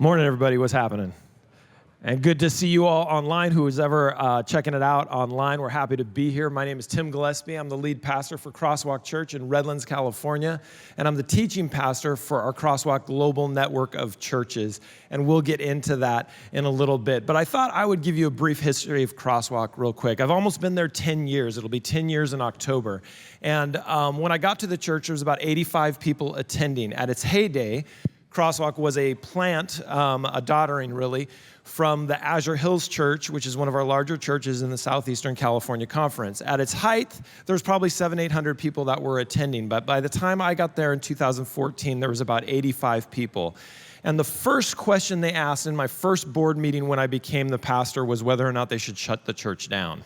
Morning, everybody. What's happening? And good to see you all online, who is ever checking it out online. We're happy to be here. My name is Tim Gillespie. I'm the lead pastor for Crosswalk Church in Redlands, California, and I'm the teaching pastor for our Crosswalk global network of churches, and we'll get into that in a little bit. But I thought I would give you a brief history of Crosswalk real quick. I've almost been there 10 years. It'll be 10 years in October. And when I got to the church, there was about 85 people attending. At its heyday, Crosswalk was a plant, a daughtering really, from the Azure Hills Church, which is one of our larger churches in the Southeastern California Conference. At its height, there was probably 700-800 people that were attending, but by the time I got there in 2014, there was about 85 people. And the first question they asked in my first board meeting when I became the pastor was whether or not they should shut the church down,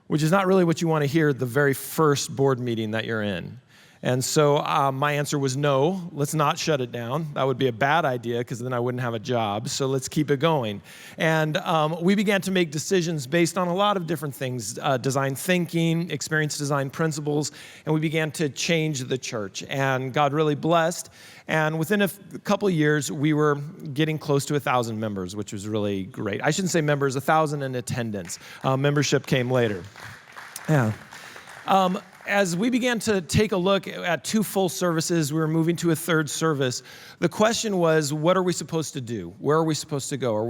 which is not really what you want to hear the very first board meeting that you're in. And so my answer was no, let's not shut it down. That would be a bad idea because then I wouldn't have a job. So let's keep it going. And we began to make decisions based on a lot of different things, design thinking, experience design principles, and we began to change the church. And God really blessed. And within a couple of years, we were getting close to 1,000 members, which was really great. I shouldn't say members, 1,000 in attendance. Membership came later. Yeah. As we began to take a look at 2 full services, we were moving to a 3rd service. The question was, what are we supposed to do? Where are we supposed to go?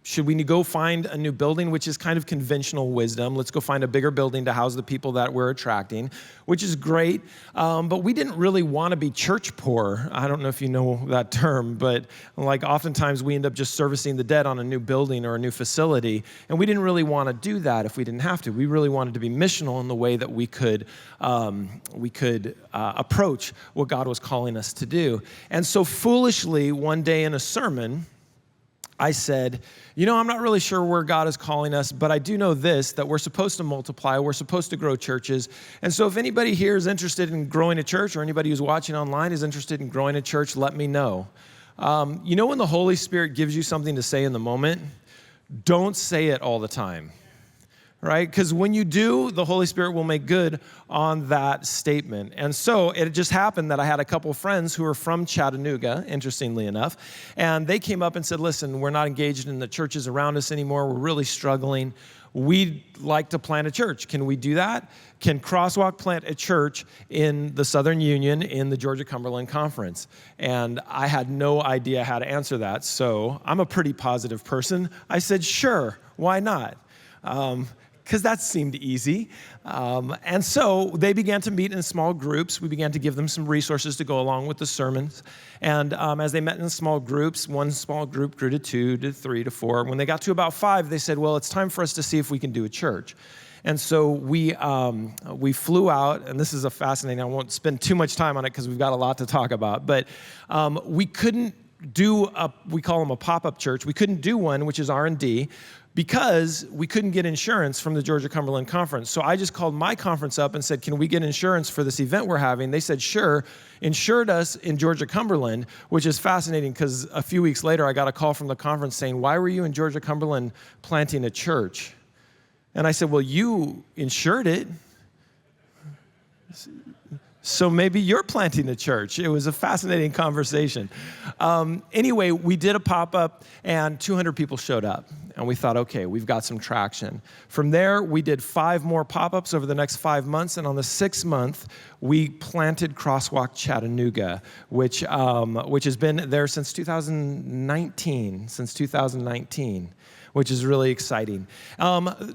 Should we go find a new building, which is kind of conventional wisdom? Let's go find a bigger building to house the people that we're attracting, which is great. But we didn't really want to be church poor. I don't know if you know that term, but like oftentimes we end up just servicing the dead on a new building or a new facility. And we didn't really want to do that if we didn't have to. We really wanted to be missional in the way that we could approach what God was calling us to do. And so foolishly, one day in a sermon, I said, I'm not really sure where God is calling us, but I do know this, that we're supposed to multiply, we're supposed to grow churches. And so if anybody here is interested in growing a church, or anybody who's watching online is interested in growing a church, let me know. When the Holy Spirit gives you something to say in the moment, don't say it all the time. Right? Because when you do, the Holy Spirit will make good on that statement. And so it just happened that I had a couple of friends who were from Chattanooga, interestingly enough, and they came up and said, listen, we're not engaged in the churches around us anymore. We're really struggling. We'd like to plant a church. Can we do that? Can Crosswalk plant a church in the Southern Union in the Georgia-Cumberland Conference? And I had no idea how to answer that. So I'm a pretty positive person. I said, sure, why not? Because that seemed easy. And so they began to meet in small groups. We began to give them some resources to go along with the sermons. And as they met in small groups, one small group grew to 2, to 3, to 4. When they got to about 5, they said, well, it's time for us to see if we can do a church. And so we flew out, and this is fascinating. I won't spend too much time on it because we've got a lot to talk about. But we couldn't do we call them a pop-up church. We couldn't do one, which is R&D, because we couldn't get insurance from the Georgia-Cumberland Conference. So I just called my conference up and said, can we get insurance for this event we're having? They said, sure, insured us in Georgia-Cumberland, which is fascinating because a few weeks later, I got a call from the conference saying, why were you in Georgia-Cumberland planting a church? And I said, well, you insured it, so maybe you're planting a church. It was a fascinating conversation. Anyway, we did a pop-up, and 200 people showed up. And we thought, okay, we've got some traction. From there, we did 5 more pop-ups over the next 5 months. And on the 6th month, we planted Crosswalk Chattanooga, which has been there since 2019, which is really exciting.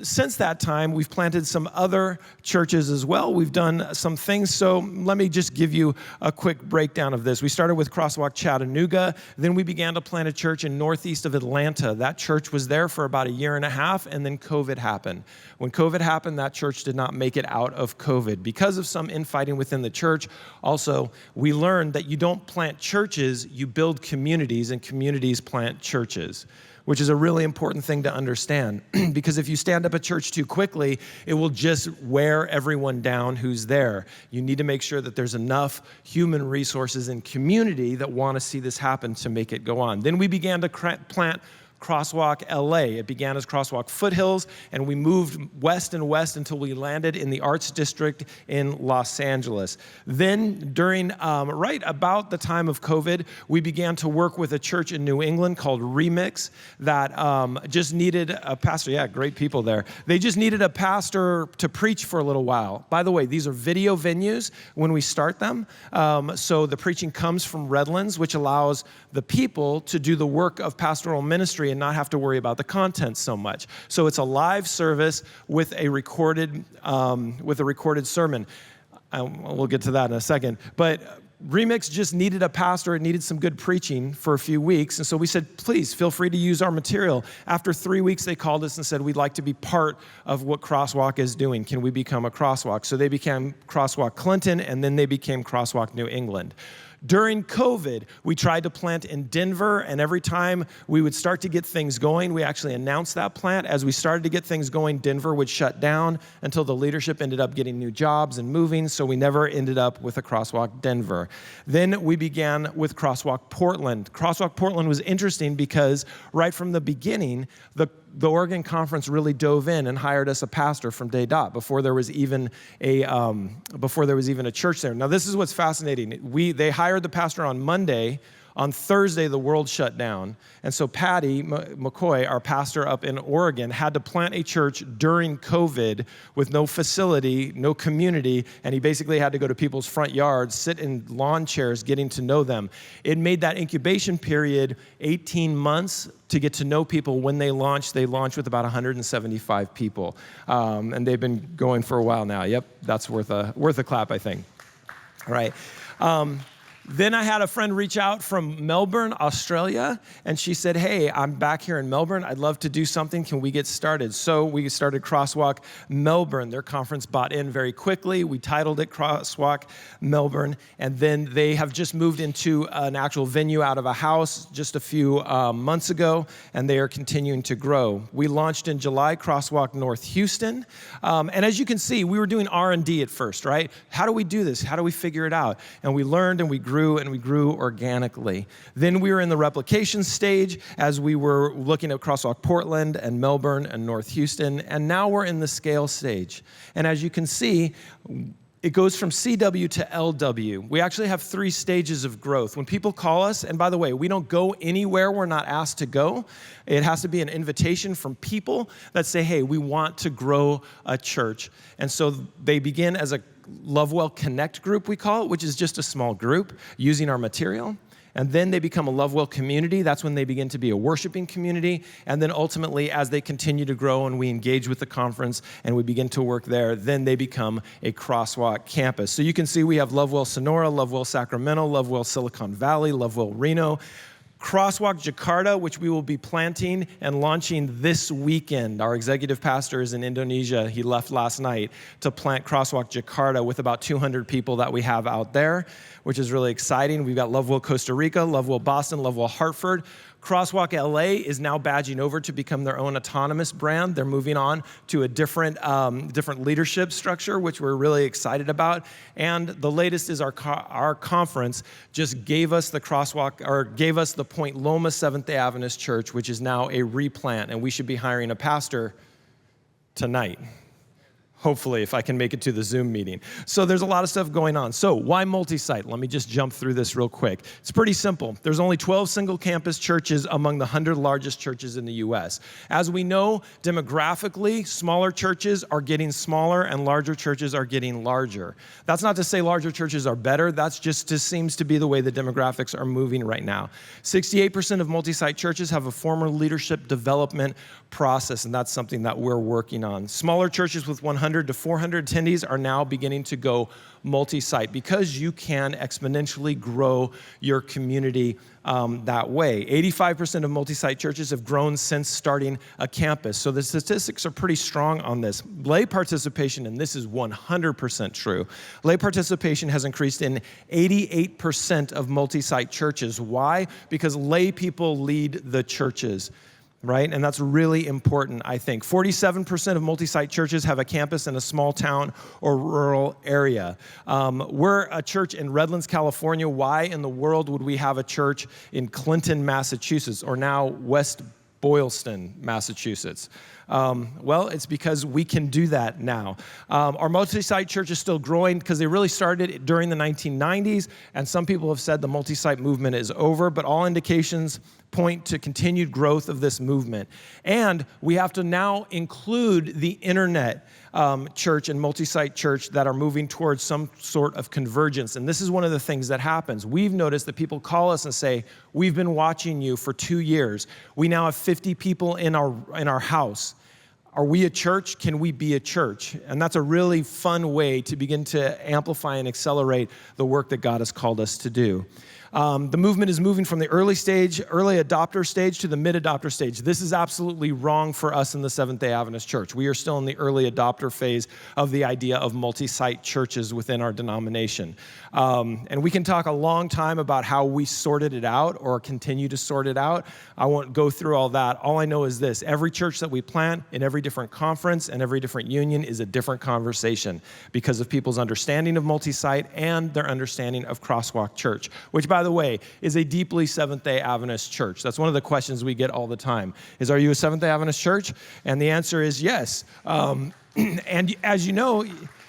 Since that time, we've planted some other churches as well. We've done some things. So let me just give you a quick breakdown of this. We started with Crosswalk Chattanooga. Then we began to plant a church in northeast of Atlanta. That church was there for about 1.5 years, and then COVID happened. When COVID happened, that church did not make it out of COVID because of some infighting within the church. Also, we learned that you don't plant churches, you build communities, and communities plant churches, which is a really important thing to understand. Because if you stand up a church too quickly, it will just wear everyone down who's there. You need to make sure that there's enough human resources and community that want to see this happen to make it go on. Then we began to plant Crosswalk LA. It began as Crosswalk Foothills, and we moved west and west until we landed in the Arts District in Los Angeles. Then during, right about the time of COVID, we began to work with a church in New England called Remix that just needed a pastor. Yeah, great people there. They just needed a pastor to preach for a little while. By the way, these are video venues when we start them. So the preaching comes from Redlands, which allows the people to do the work of pastoral ministry and not have to worry about the content so much. So it's a live service with a recorded sermon. We'll get to that in a second. But Remix just needed a pastor. It needed some good preaching for a few weeks. And so we said, please feel free to use our material. After 3 weeks, they called us and said, we'd like to be part of what Crosswalk is doing. Can we become a Crosswalk? So they became Crosswalk Clinton, and then they became Crosswalk New England. During COVID, we tried to plant in Denver, and every time we would start to get things going, we actually announced that plant. As we started to get things going, Denver would shut down until the leadership ended up getting new jobs and moving, so we never ended up with a Crosswalk Denver. Then we began with Crosswalk Portland. Crosswalk Portland was interesting because right from the beginning, the Oregon Conference really dove in and hired us a pastor from day dot before there was even a church there. Now this is what's fascinating. They hired the pastor on Monday. On Thursday, the world shut down. And so Patty McCoy, our pastor up in Oregon, had to plant a church during COVID with no facility, no community, and he basically had to go to people's front yards, sit in lawn chairs, getting to know them. It made that incubation period 18 months to get to know people. When they launched with about 175 people. And they've been going for a while now. Yep, that's worth a clap, I think. All right. Then I had a friend reach out from Melbourne, Australia, and she said, hey, I'm back here in Melbourne. I'd love to do something. Can we get started? So we started Crosswalk Melbourne. Their conference bought in very quickly. We titled it Crosswalk Melbourne, and then they have just moved into an actual venue out of a house just a few months ago, and they are continuing to grow. We launched in July, Crosswalk North Houston, and as you can see, we were doing R&D at first, right? How do we do this? How do we figure it out? And we learned and we grew organically. Then we were in the replication stage as we were looking at Crosswalk Portland and Melbourne and North Houston, and now we're in the scale stage. And as you can see, it goes from CW to LW. We actually have 3 stages of growth. When people call us, and by the way, we don't go anywhere we're not asked to go. It has to be an invitation from people that say, hey, we want to grow a church. And so they begin as a Lovewell Connect group, we call it, which is just a small group using our material. And then they become a Lovewell community. That's when they begin to be a worshiping community. And then ultimately, as they continue to grow and we engage with the conference and we begin to work there, then they become a Crosswalk campus. So you can see we have Lovewell Sonora, Lovewell Sacramento, Lovewell Silicon Valley, Lovewell Reno, Crosswalk Jakarta, which we will be planting and launching this weekend. Our executive pastor is in Indonesia. He left last night to plant Crosswalk Jakarta with about 200 people that we have out there, which is really exciting. We've got Lovewell Costa Rica, Lovewell Boston, Lovewell Hartford. Crosswalk LA is now badging over to become their own autonomous brand. They're moving on to a different leadership structure, which we're really excited about. And the latest is our conference just gave us the Point Loma Seventh-day Adventist Church, which is now a replant, and we should be hiring a pastor tonight. Hopefully, if I can make it to the Zoom meeting. So there's a lot of stuff going on. So why multi-site? Let me just jump through this real quick. It's pretty simple. There's only 12 single campus churches among the 100 largest churches in the U.S. As we know, demographically, smaller churches are getting smaller and larger churches are getting larger. That's not to say larger churches are better. That's just seems to be the way the demographics are moving right now. 68% of multi-site churches have a formal leadership development process, and that's something that we're working on. Smaller churches with 100 to 400 attendees are now beginning to go multi-site because you can exponentially grow your community that way. 85% of multi-site churches have grown since starting a campus. So the statistics are pretty strong on this. Lay participation, and this is 100% true, lay participation has increased in 88% of multi-site churches. Why? Because lay people lead the churches. Right? And that's really important, I think. 47% of multi-site churches have a campus in a small town or rural area. We're a church in Redlands, California. Why in the world would we have a church in Clinton, Massachusetts, or now West Boylston, Massachusetts. Well, it's because we can do that now. Our multi-site church is still growing because they really started during the 1990s, and some people have said the multi-site movement is over, but all indications point to continued growth of this movement. And we have to now include the internet church and multi-site church that are moving towards some sort of convergence. And this is one of the things that happens. We've noticed that people call us and say, we've been watching you for 2 years. We now have 50 people in our house. Are we a church? Can we be a church? And that's a really fun way to begin to amplify and accelerate the work that God has called us to do. The movement is moving from the early adopter stage to the mid-adopter stage. This is absolutely wrong for us in the Seventh-day Adventist Church. We are still in the early adopter phase of the idea of multi-site churches within our denomination. And we can talk a long time about how we sorted it out or continue to sort it out. I won't go through all that. All I know is this: every church that we plant in every different conference and every different union is a different conversation because of people's understanding of multi-site and their understanding of Crosswalk Church, which, by the way, is a deeply Seventh-day Adventist church. That's one of the questions we get all the time is, are you a Seventh-day Adventist church? And the answer is yes. And as you know,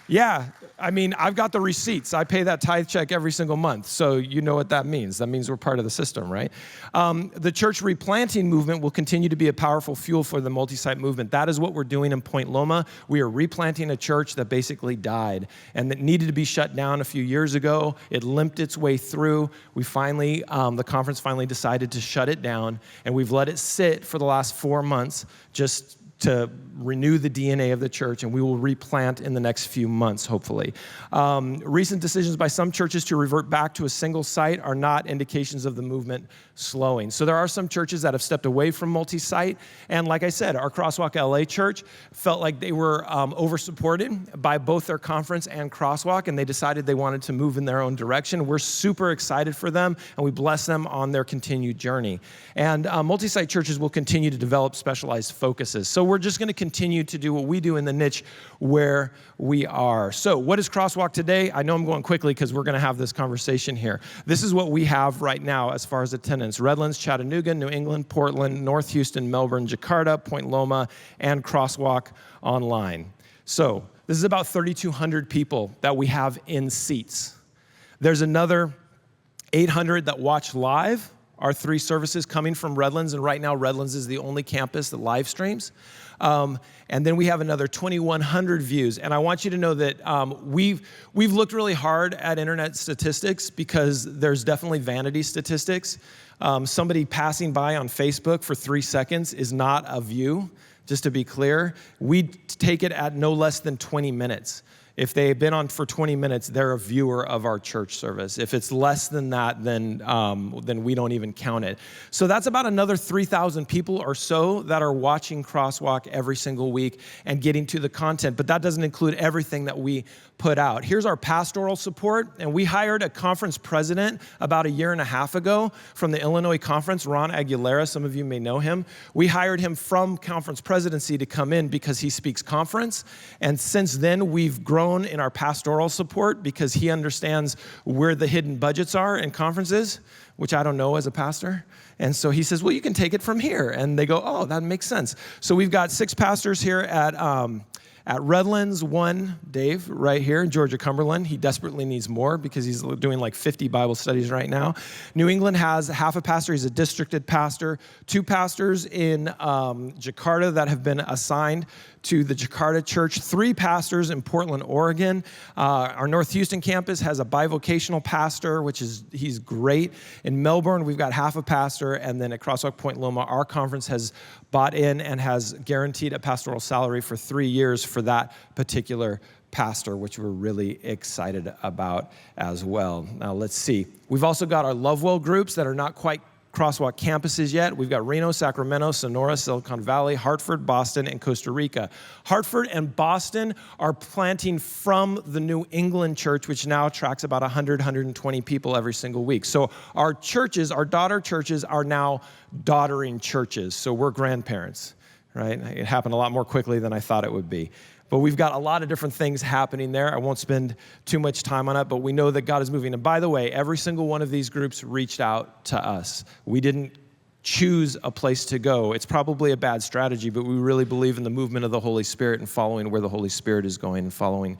yeah, I mean, I've got the receipts. I pay that tithe check every single month, so you know what that means. That means we're part of the system, right? The church replanting movement will continue to be a powerful fuel for the multi-site movement. That is what we're doing in Point Loma. We are replanting a church that basically died and that needed to be shut down a few years ago. It limped its way through. We finally, the conference finally decided to shut it down, and we've let it sit for the last 4 months just to renew the DNA of the church, and we will replant in the next few months, hopefully. Recent decisions by some churches to revert back to a single site are not indications of the movement slowing. So there are some churches that have stepped away from multi-site, and like I said, our Crosswalk LA church felt like they were over-supported by both their conference and Crosswalk, and they decided they wanted to move in their own direction. We're super excited for them, and we bless them on their continued journey. And multi-site churches will continue to develop specialized focuses. So we're just going to continue to do what we do in the niche where we are. So what is Crosswalk today? I know I'm going quickly because we're going to have this conversation here. This is what we have right now as far as attendance: Redlands, Chattanooga, New England, Portland, North Houston, Melbourne, Jakarta, Point Loma, and Crosswalk online. So this is about 3,200 people that we have in seats. There's another 800 that watch live our 3 services coming from Redlands, and right now Redlands is the only campus that live streams. And then we have another 2,100 views. And I want you to know that we've looked really hard at internet statistics because there's definitely vanity statistics. Somebody passing by on Facebook for 3 seconds is not a view, just to be clear. We take it at no less than 20 minutes. If they've been on for 20 minutes, they're a viewer of our church service. If it's less than that, then we don't even count it. So that's about another 3,000 people or so that are watching Crosswalk every single week and getting to the content. But that doesn't include everything that we put out. Here's our pastoral support. And we hired a conference president about 1.5 years ago from the Illinois conference, Ron Aguilera. Some of you may know him. We hired him from conference presidency to come in because he speaks conference. And since then, we've grown in our pastoral support because he understands where the hidden budgets are in conferences, which I don't know as a pastor. And so he says, well, you can take it from here. And they go, oh, that makes sense. So we've got 6 pastors here at Redlands, 1, Dave, right here in Georgia, Cumberland. He desperately needs more because he's doing like 50 Bible studies right now. New England has half a pastor. He's a districted pastor. 2 pastors in Jakarta that have been assigned to the Jakarta church. 3 pastors in Portland, Oregon. Our North Houston campus has a bivocational pastor, he's great. In Melbourne, we've got half a pastor. And then at Crosswalk Point Loma, our conference has bought in and has guaranteed a pastoral salary for 3 years for that particular pastor, which we're really excited about as well. Now, let's see. We've also got our Lovewell groups that are not quite Crosswalk campuses yet. We've got Reno, Sacramento, Sonora, Silicon Valley, Hartford, Boston, and Costa Rica. Hartford and Boston are planting from the New England church, which now attracts about 100, 120 people every single week. So our churches, our daughter churches, are now daughtering churches. So we're grandparents, right? It happened a lot more quickly than I thought it would be. But we've got a lot of different things happening there. I won't spend too much time on it, but we know that God is moving. And by the way, every single one of these groups reached out to us. We didn't choose a place to go. It's probably a bad strategy, but we really believe in the movement of the Holy Spirit and following where the Holy Spirit is going and following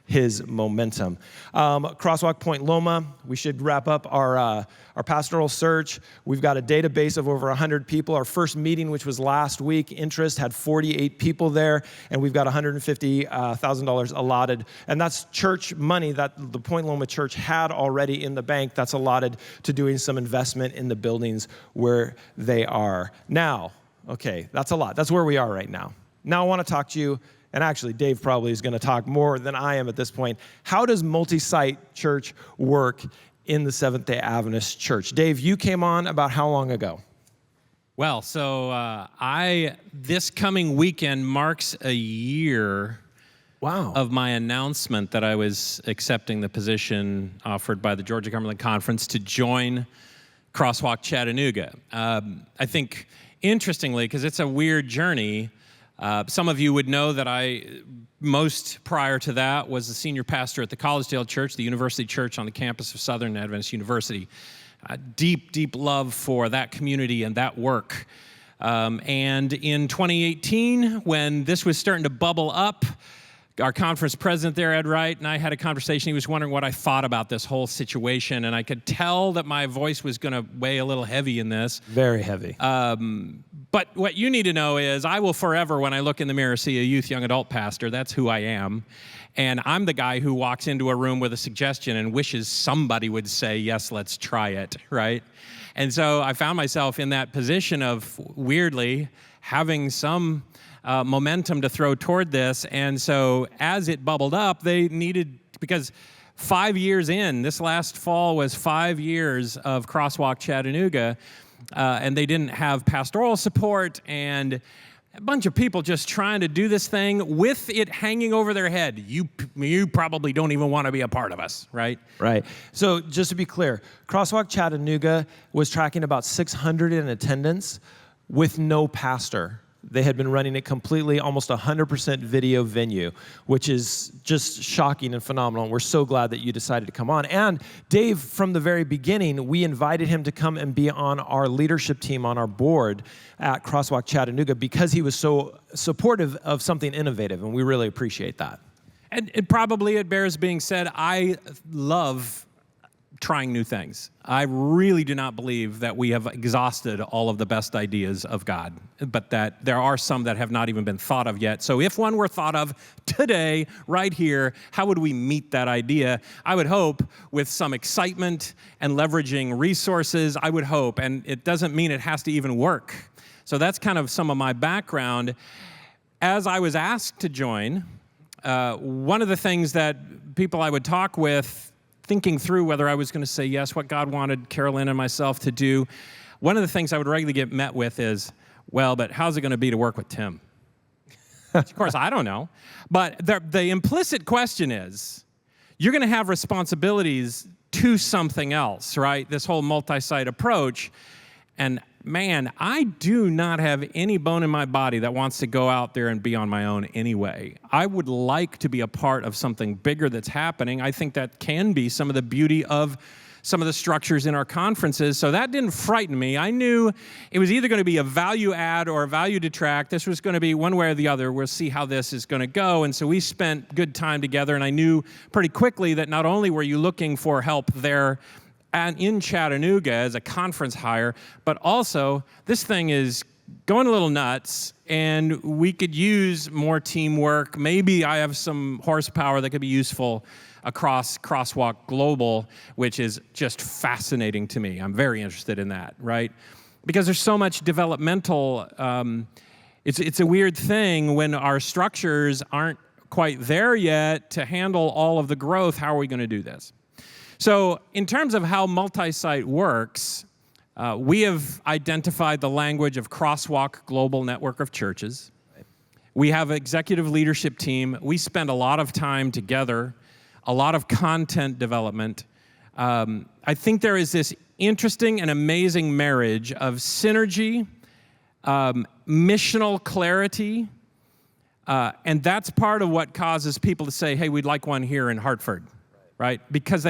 his momentum. Crosswalk Point Loma, we should wrap up our pastoral search. We've got a database of over 100 people. Our first meeting, which was last week, interest had 48 people there, and we've got $150,000 allotted. And that's church money that the Point Loma Church had already in the bank that's allotted to doing some investment in the buildings where they are. Now, okay, that's a lot. That's where we are right now. Now I want to talk to you. And actually, Dave probably is going to talk more than I am at this point. How does multi-site church work in the Seventh-day Adventist Church? Dave, you came on about how long ago? Well, so this coming weekend marks a year of my announcement that I was accepting the position offered by the Georgia Cumberland Conference to join Crosswalk Chattanooga. I think, interestingly, because it's a weird journey, some of you would know that most prior to that, was the senior pastor at the Collegedale Church, the university church on the campus of Southern Adventist University. Deep, deep love for that community and that work. And in 2018, when this was starting to bubble up, our conference president there, Ed Wright, and I had a conversation. He was wondering what I thought about this whole situation, and I could tell that my voice was going to weigh a little heavy in this. Very heavy. But what you need to know is I will forever, when I look in the mirror, see a youth young adult pastor. That's who I am. And I'm the guy who walks into a room with a suggestion and wishes somebody would say, yes, let's try it, right? And so I found myself in that position of, weirdly, having some momentum to throw toward this. And so as it bubbled up, they needed, because 5 years in, this last fall was 5 years of Crosswalk Chattanooga, and they didn't have pastoral support, and a bunch of people just trying to do this thing with it hanging over their head. You probably don't even want to be a part of us, right? Right. So just to be clear, Crosswalk Chattanooga was tracking about 600 in attendance with no pastor. They had been running it completely, almost 100% video venue, which is just shocking and phenomenal. And we're so glad that you decided to come on. And Dave, from the very beginning, we invited him to come and be on our leadership team, on our board at Crosswalk Chattanooga, because he was so supportive of something innovative, and we really appreciate that. And it bears being said, I love trying new things. I really do not believe that we have exhausted all of the best ideas of God, but that there are some that have not even been thought of yet. So if one were thought of today, right here, how would we meet that idea? I would hope with some excitement and leveraging resources, I would hope, and it doesn't mean it has to even work. So that's kind of some of my background. As I was asked to join, one of the things that people I would talk with, thinking through whether I was going to say yes, what God wanted Carolyn and myself to do, one of the things I would regularly get met with is, well, but how's it going to be to work with Tim? Of course, I don't know. But the implicit question is, you're going to have responsibilities to something else, right? This whole multi-site approach. And man, I do not have any bone in my body that wants to go out there and be on my own anyway. I would like to be a part of something bigger that's happening. I think that can be some of the beauty of some of the structures in our conferences. So that didn't frighten me. I knew it was either going to be a value add or a value detract. This was going to be one way or the other. We'll see how this is going to go. And so we spent good time together, and I knew pretty quickly that not only were you looking for help there and in Chattanooga as a conference hire, but also this thing is going a little nuts, and we could use more teamwork. Maybe I have some horsepower that could be useful across Crosswalk Global, which is just fascinating to me. I'm very interested in that, right? Because there's so much developmental, it's a weird thing when our structures aren't quite there yet to handle all of the growth. How are we going to do this? So in terms of how multi-site works, we have identified the language of Crosswalk Global Network of Churches. We have an executive leadership team. We spend a lot of time together, a lot of content development. I think there is this interesting and amazing marriage of synergy, missional clarity, and that's part of what causes people to say, hey, we'd like one here in Hartford, right? Because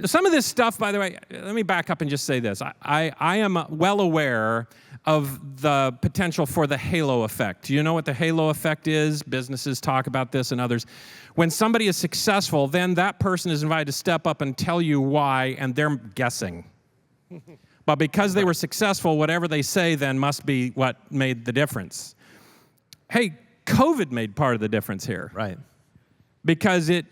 Some of this stuff, by the way, let me back up and just say this. I am well aware of the potential for the halo effect. Do you know what the halo effect is? Businesses talk about this and others. When somebody is successful, then that person is invited to step up and tell you why, and they're guessing. But because they were successful, whatever they say then must be what made the difference. Hey, COVID made part of the difference here. Right. Because it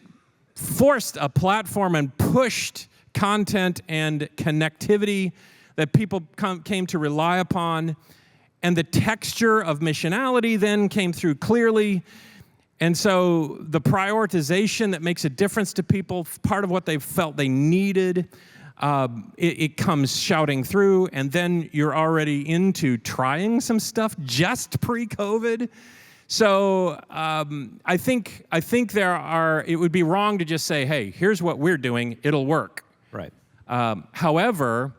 forced a platform and pushed content and connectivity that people came to rely upon, and the texture of missionality then came through clearly. And so the prioritization that makes a difference to people, part of what they felt they needed, it comes shouting through, and then you're already into trying some stuff just pre-COVID. So I think it would be wrong to just say, hey, here's what we're doing, it'll work. Right. However,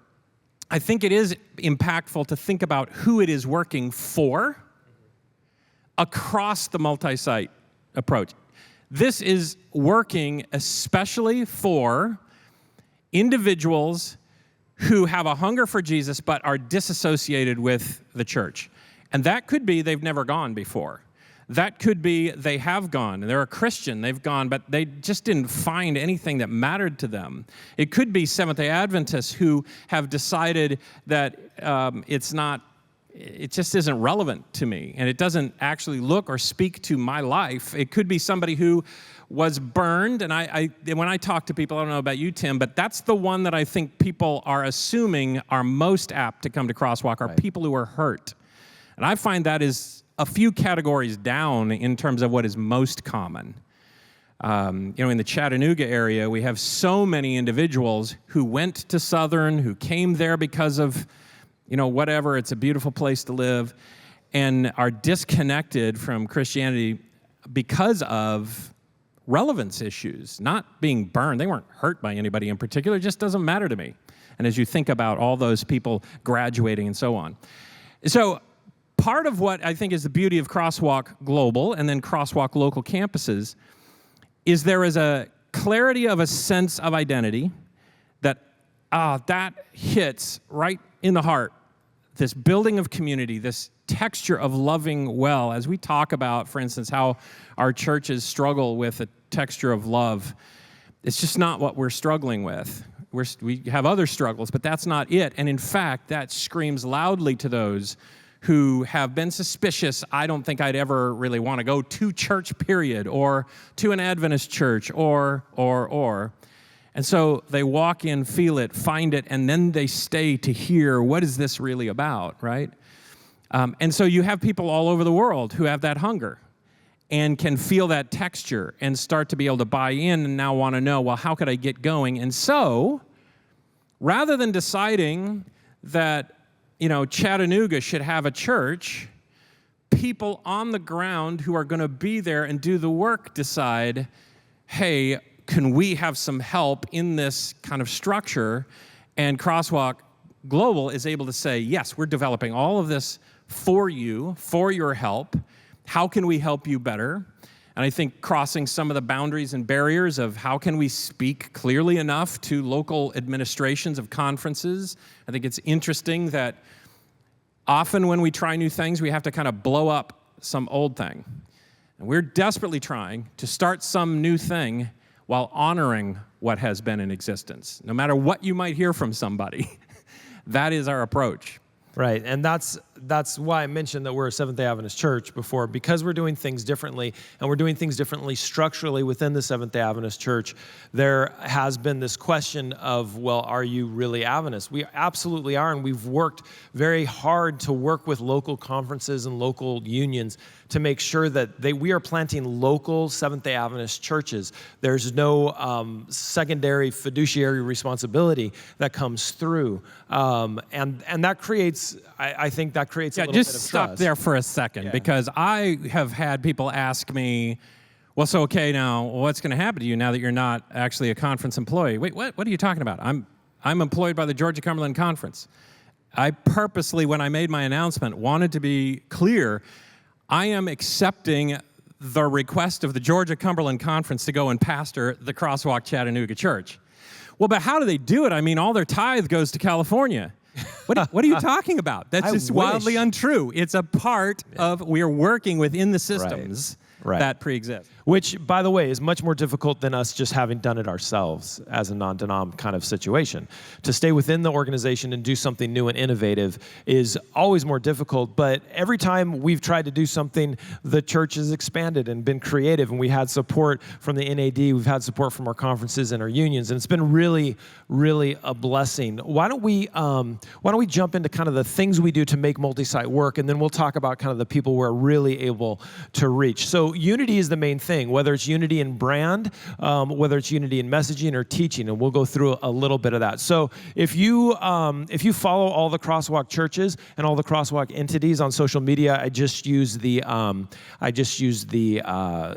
I think it is impactful to think about who it is working for across the multi-site approach. This is working especially for individuals who have a hunger for Jesus but are disassociated with the church. And that could be they've never gone before. That could be they have gone, and they're a Christian, they've gone, but they just didn't find anything that mattered to them. It could be Seventh-day Adventists who have decided that it just isn't relevant to me, and it doesn't actually look or speak to my life. It could be somebody who was burned, and when I talk to people, I don't know about you, Tim, but that's the one that I think people are assuming are most apt to come to Crosswalk, are people who are hurt. And I find that is a few categories down in terms of what is most common. In the Chattanooga area, we have so many individuals who went to Southern, who came there because of, whatever, it's a beautiful place to live, and are disconnected from Christianity because of relevance issues, not being burned. They weren't hurt by anybody in particular. It just doesn't matter to me. And as you think about all those people graduating and so on. So part of what I think is the beauty of Crosswalk Global and then Crosswalk local campuses is there is a clarity of a sense of identity that hits right in the heart. This building of community, this texture of loving well. As we talk about, for instance, how our churches struggle with a texture of love, it's just not what we're struggling with. We have other struggles, but that's not it. And in fact, that screams loudly to those who have been suspicious. I don't think I'd ever really want to go to church, period, or to an Adventist church, or. And so they walk in, feel it, find it, and then they stay to hear, what is this really about, right? And so you have people all over the world who have that hunger and can feel that texture and start to be able to buy in and now want to know, well, how could I get going? And so rather than deciding that Chattanooga should have a church, people on the ground who are going to be there and do the work decide, hey, can we have some help in this kind of structure? And Crosswalk Global is able to say, yes, we're developing all of this for you, for your help. How can we help you better? And I think crossing some of the boundaries and barriers of how can we speak clearly enough to local administrations of conferences. I think it's interesting that often when we try new things, we have to kind of blow up some old thing. And we're desperately trying to start some new thing while honoring what has been in existence. No matter what you might hear from somebody, that is our approach. Right, and that's why I mentioned that we're a Seventh-day Adventist church before, because we're doing things differently, and we're doing things differently structurally within the Seventh-day Adventist church. There has been this question of, well, are you really Adventist? We absolutely are, and we've worked very hard to work with local conferences and local unions to make sure that we are planting local Seventh-day Adventist churches. There's no secondary fiduciary responsibility that comes through, and that creates, I think that creates a little bit of trust. Just stop there for a second, because I have had people ask me, well, so okay, now what's going to happen to you now that you're not actually a conference employee? Wait, what are you talking about? I'm employed by the Georgia Cumberland Conference. I purposely, when I made my announcement, wanted to be clear. I am accepting the request of the Georgia Cumberland Conference to go and pastor the Crosswalk Chattanooga Church. Well, but how do they do it? I mean, all their tithe goes to California. What are you talking about? That's just wildly untrue. It's a part of, we are working within the systems that pre-exist. Which, by the way, is much more difficult than us just having done it ourselves as a non-denom kind of situation. To stay within the organization and do something new and innovative is always more difficult, but every time we've tried to do something, the church has expanded and been creative, and we had support from the NAD, we've had support from our conferences and our unions, and it's been really, really a blessing. Why don't we jump into kind of the things we do to make multi-site work, and then we'll talk about kind of the people we're really able to reach. So unity is the main thing. Whether it's unity in brand, whether it's unity in messaging or teaching, and we'll go through a little bit of that. So if you follow all the Crosswalk churches and all the Crosswalk entities on social media, I just use the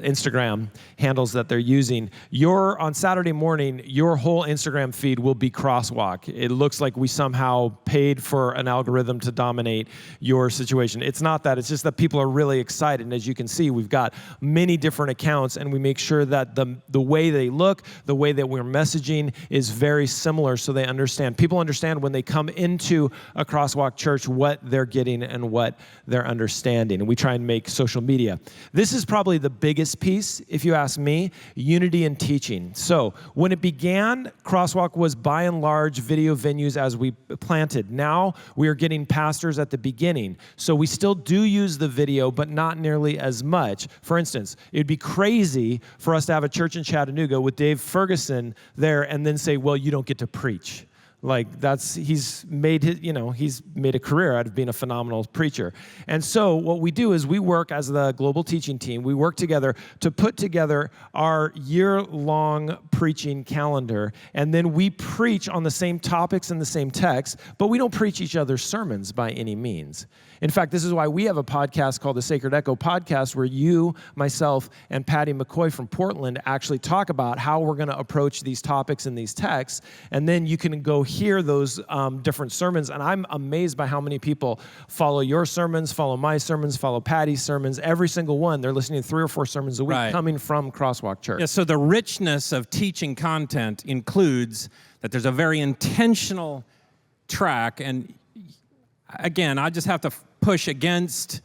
Instagram handles that they're using. On Saturday morning, your whole Instagram feed will be Crosswalk. It looks like we somehow paid for an algorithm to dominate your situation. It's not that. It's just that people are really excited. And as you can see, we've got many different accounts, and we make sure that the way they look, the way that we're messaging is very similar, so they understand. People understand when they come into a Crosswalk church what they're getting and what they're understanding, and we try and make social media. This is probably the biggest piece, if you ask me, unity in teaching. So when it began, Crosswalk was by and large video venues as we planted. Now we are getting pastors at the beginning, so we still do use the video, but not nearly as much. For instance, it'd be crazy for us to have a church in Chattanooga with Dave Ferguson there and then say, well, you don't get to preach. Like he's made a career out of being a phenomenal preacher. And so what we do is we work as the global teaching team. We work together to put together our year-long preaching calendar, and then we preach on the same topics and the same text, but we don't preach each other's sermons by any means. In fact, this is why we have a podcast called the Sacred Echo Podcast, where you, myself, and Patty McCoy from Portland actually talk about how we're going to approach these topics and these texts, and then you can go hear those different sermons. And I'm amazed by how many people follow your sermons, follow my sermons, follow Patty's sermons. Every single one, they're listening to 3 or 4 sermons a week coming from Crosswalk Church. Yeah, so the richness of teaching content includes that there's a very intentional track, and again, I just have to push against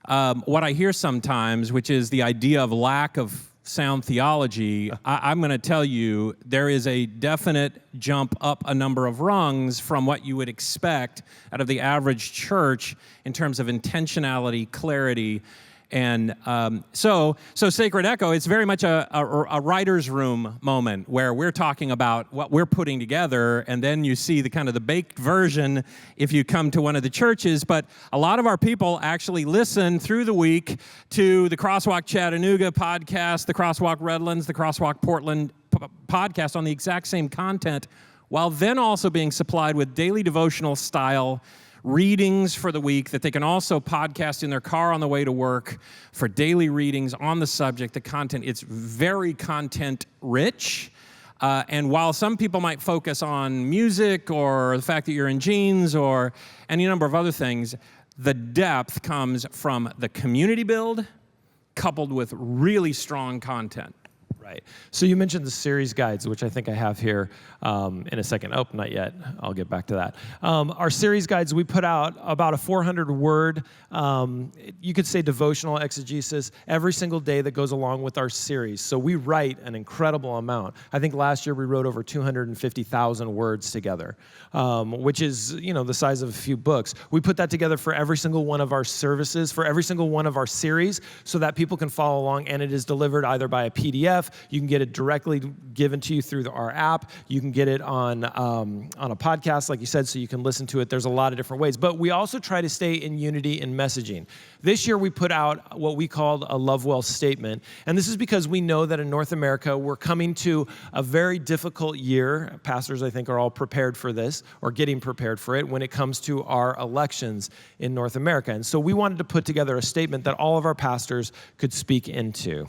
what I hear sometimes, which is the idea of lack of sound theology. I'm going to tell you, there is a definite jump up a number of rungs from what you would expect out of the average church in terms of intentionality, clarity, and so Sacred Echo, it's very much a writer's room moment where we're talking about what we're putting together, and then you see the kind of the baked version if you come to one of the churches. But a lot of our people actually listen through the week to the Crosswalk Chattanooga podcast, the Crosswalk Redlands, the Crosswalk Portland podcast on the exact same content, while then also being supplied with daily devotional style readings for the week that they can also podcast in their car on the way to work for daily readings on the subject, the content. It's very content rich. And while some people might focus on music or the fact that you're in jeans or any number of other things, the depth comes from the community build coupled with really strong content. Right. So you mentioned the series guides, which I think I have here in a second. Oh, not yet. I'll get back to that. Our series guides, we put out about a 400-word, you could say devotional exegesis every single day that goes along with our series. So we write an incredible amount. I think last year we wrote over 250,000 words together, which is, the size of a few books. We put that together for every single one of our services, for every single one of our series, so that people can follow along, and it is delivered either by a PDF. You can get it directly given to you through our app. You can get it on a podcast, like you said, so you can listen to it. There's a lot of different ways. But we also try to stay in unity in messaging. This year, we put out what we called a Love Well statement. And this is because we know that in North America, we're coming to a very difficult year. Pastors, I think, are all prepared for this, or getting prepared for it, when it comes to our elections in North America. And so we wanted to put together a statement that all of our pastors could speak into.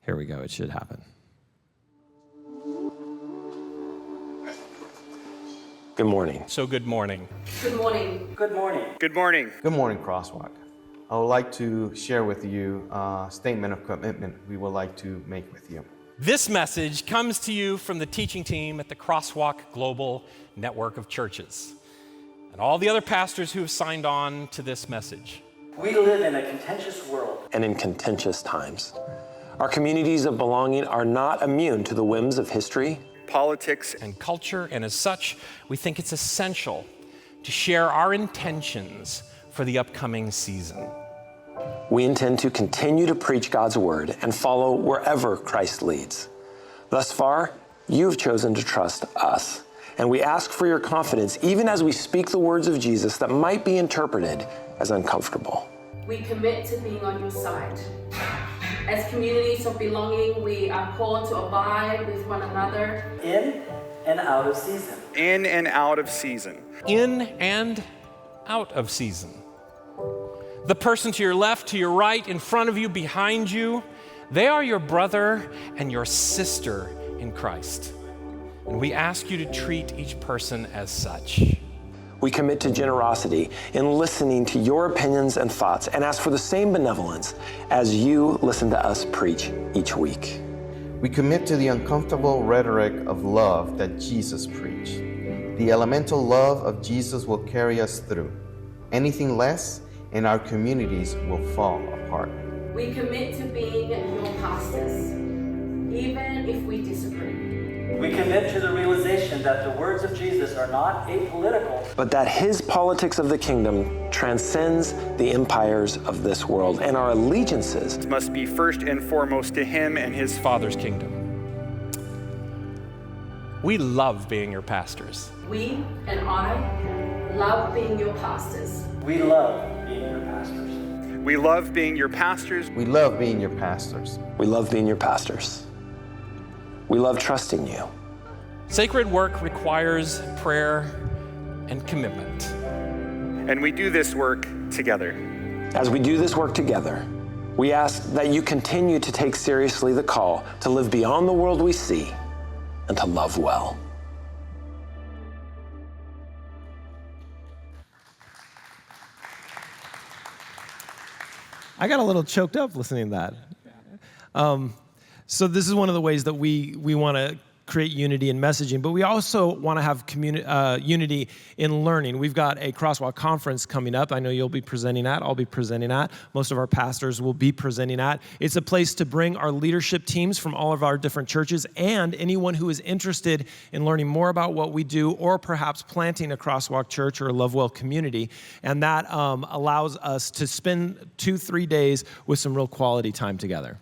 Here we go. It should happen. Good morning. So good morning. Good morning. Good morning. Good morning. Good morning, Crosswalk. I would like to share with you a statement of commitment we would like to make with you. This message comes to you from the teaching team at the Crosswalk Global Network of Churches and all the other pastors who have signed on to this message. We live in a contentious world. And in contentious times. Our communities of belonging are not immune to the whims of history, politics, and culture, and as such, we think it's essential to share our intentions for the upcoming season. We intend to continue to preach God's word and follow wherever Christ leads. Thus far, you've chosen to trust us, and we ask for your confidence even as we speak the words of Jesus that might be interpreted as uncomfortable. We commit to being on your side. As communities of belonging, we are called to abide with one another. In and out of season. In and out of season. In and out of season. The person to your left, to your right, in front of you, behind you, they are your brother and your sister in Christ. And we ask you to treat each person as such. We commit to generosity in listening to your opinions and thoughts and ask for the same benevolence as you listen to us preach each week. We commit to the uncomfortable rhetoric of love that Jesus preached. The elemental love of Jesus will carry us through. Anything less, and our communities will fall apart. We commit to being your pastors, even if we disagree. We commit to the realization that the words of Jesus are not apolitical, but that his politics of the kingdom transcends the empires of this world, and our allegiances Must be first and foremost to him and his Father's kingdom. We love being your pastors. We and I love being your pastors. we love being your pastors. We love being your pastors. We love being your pastors. we love being your pastors. We love trusting you. Sacred work requires prayer and commitment. And we do this work together. As we do this work together, we ask that you continue to take seriously the call to live beyond the world we see and to love well. I got a little choked up listening to that. So this is one of the ways that we want to create unity in messaging, but we also want to have unity in learning. We've got a Crosswalk conference coming up. I know you'll be presenting at, I'll be presenting at, most of our pastors will be presenting at. It's a place to bring our leadership teams from all of our different churches and anyone who is interested in learning more about what we do or perhaps planting a Crosswalk Church or a Lovewell community. And that allows us to spend 2-3 days with some real quality time together.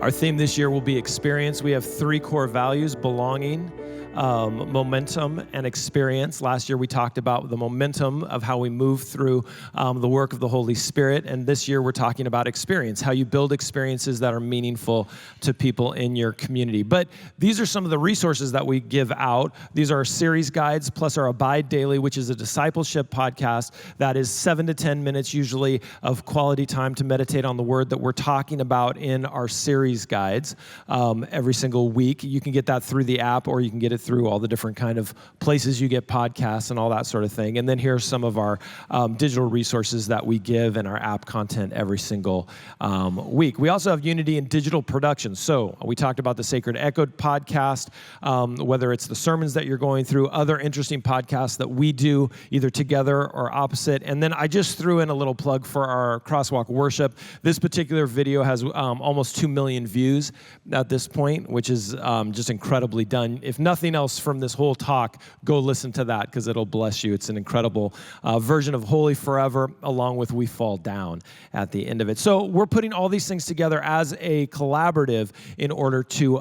Our theme this year will be experience. We have 3 core values: belonging, momentum, and experience. Last year we talked about the momentum of how we move through the work of the Holy Spirit, and this year we're talking about experience, how you build experiences that are meaningful to people in your community. But these are some of the resources that we give out. These are our series guides, plus our Abide Daily, which is a discipleship podcast that is 7 to 10 minutes usually of quality time to meditate on the word that we're talking about in our series guides every single week. You can get that through the app, or you can get it through all the different kind of places you get podcasts and all that sort of thing. And then here's some of our digital resources that we give in our app content every single week. We also have Unity in digital production. So we talked about the Sacred Echo podcast, whether it's the sermons that you're going through, other interesting podcasts that we do either together or opposite. And then I just threw in a little plug for our Crosswalk worship. This particular video has almost 2 million views at this point, which is just incredibly done. If nothing nothing else from this whole talk, go listen to that because it'll bless you. It's an incredible version of Holy Forever along with We Fall Down at the end of it. So we're putting all these things together as a collaborative in order to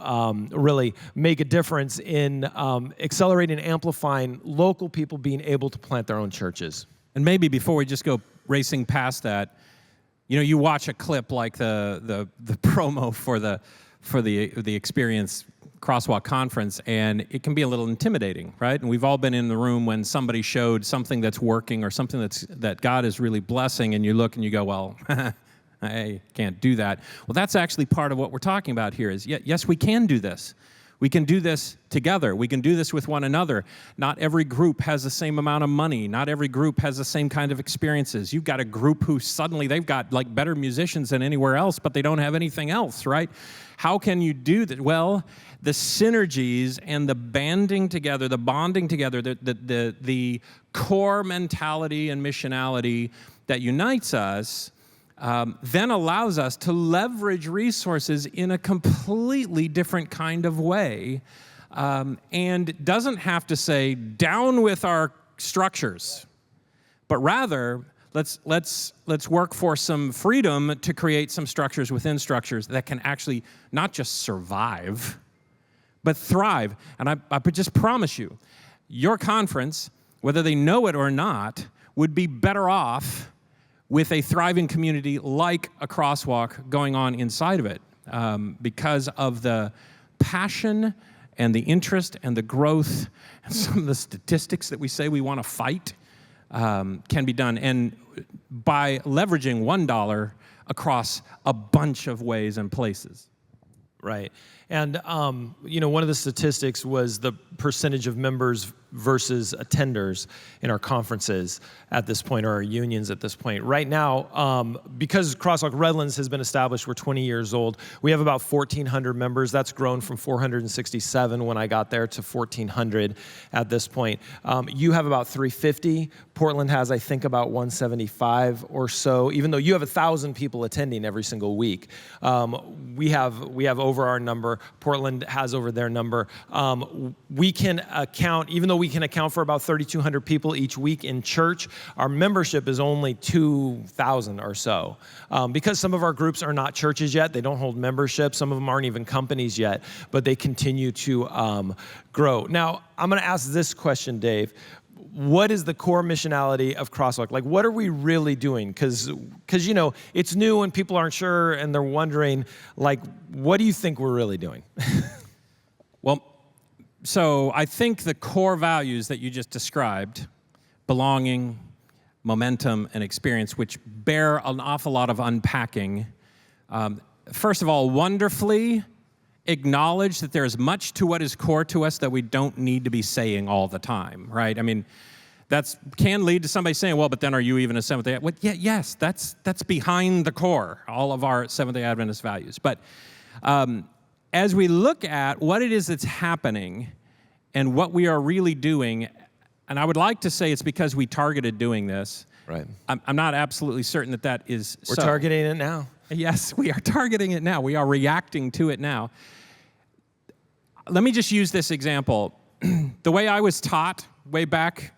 really make a difference in accelerating and amplifying local people being able to plant their own churches. And maybe before we just go racing past that, you watch a clip like the promo for the Experience Crosswalk Conference, and it can be a little intimidating, right? And we've all been in the room when somebody showed something that's working or something that God is really blessing, and you look and you go, well, I can't do that. Well, that's actually part of what we're talking about here is, yes, we can do this. We can do this together. We can do this with one another. Not every group has the same amount of money. Not every group has the same kind of experiences. You've got a group who suddenly they've got like better musicians than anywhere else, but they don't have anything else, right? How can you do that? Well, the synergies and the banding together, the bonding together, the core mentality and missionality that unites us then allows us to leverage resources in a completely different kind of way, and doesn't have to say, down with our structures, but rather, let's work for some freedom to create some structures within structures that can actually not just survive, but thrive. And I just promise you, your conference, whether they know it or not, would be better off with a thriving community like a Crosswalk going on inside of it, because of the passion and the interest and the growth and some of the statistics that we say we want to fight can be done. And by leveraging $1 across a bunch of ways and places. Right. And, one of the statistics was the percentage of members versus attenders in our conferences at this point, or our unions at this point. Right now, because Crosswalk Redlands has been established, we're 20 years old, we have about 1,400 members. That's grown from 467 when I got there to 1,400 at this point. You have about 350. Portland has, I think, about 175 or so, even though you have 1,000 people attending every single week. We have over our number. Portland has over their number. We can account, even though we can account for about 3,200 people each week in church, our membership is only 2,000 or so. Because some of our groups are not churches yet, they don't hold membership, some of them aren't even companies yet, but they continue to grow. Now, I'm gonna ask this question, Dave. What is the core missionality of Crosswalk? Like, what are we really doing? Because it's new and people aren't sure and they're wondering, like, what do you think we're really doing? Well, so I think the core values that you just described, belonging, momentum, and experience, which bear an awful lot of unpacking, first of all, wonderfully acknowledge that there's much to what is core to us that we don't need to be saying all the time, right? I mean, that can lead to somebody saying, well, but then are you even a Seventh-day Adventist? Well, yes, that's behind the core, all of our Seventh-day Adventist values. But as we look at what it is that's happening and what we are really doing, and I would like to say it's because we targeted doing this. Right. I'm not absolutely certain that is We're so. targeting it now. Yes, we are targeting it now. We are reacting to it now. Let me just use this example. The way I was taught way back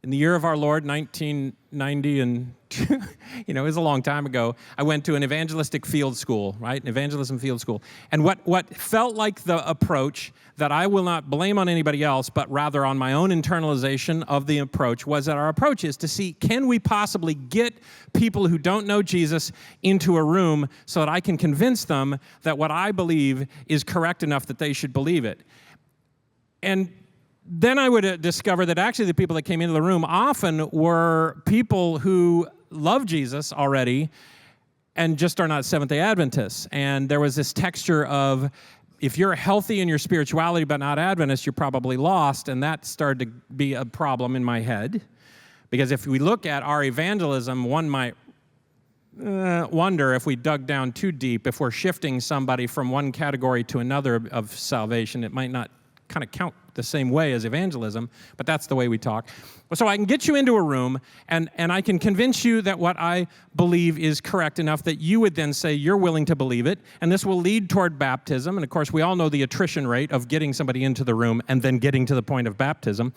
in the year of our Lord, 1990, and it was a long time ago, I went to an evangelistic field school, right? An evangelism field school. And what felt like the approach that I will not blame on anybody else, but rather on my own internalization of the approach, was that our approach is to see, can we possibly get people who don't know Jesus into a room so that I can convince them that what I believe is correct enough that they should believe it? And then I would discover that actually the people that came into the room often were people who love Jesus already and just are not Seventh-day Adventists. And there was this texture of, if you're healthy in your spirituality but not Adventist, you're probably lost. And that started to be a problem in my head. Because if we look at our evangelism, one might wonder if we dug down too deep, if we're shifting somebody from one category to another of salvation, it might not kind of count the same way as evangelism, but that's the way we talk. So I can get you into a room, and I can convince you that what I believe is correct enough that you would then say you're willing to believe it, and this will lead toward baptism. And of course, we all know the attrition rate of getting somebody into the room and then getting to the point of baptism.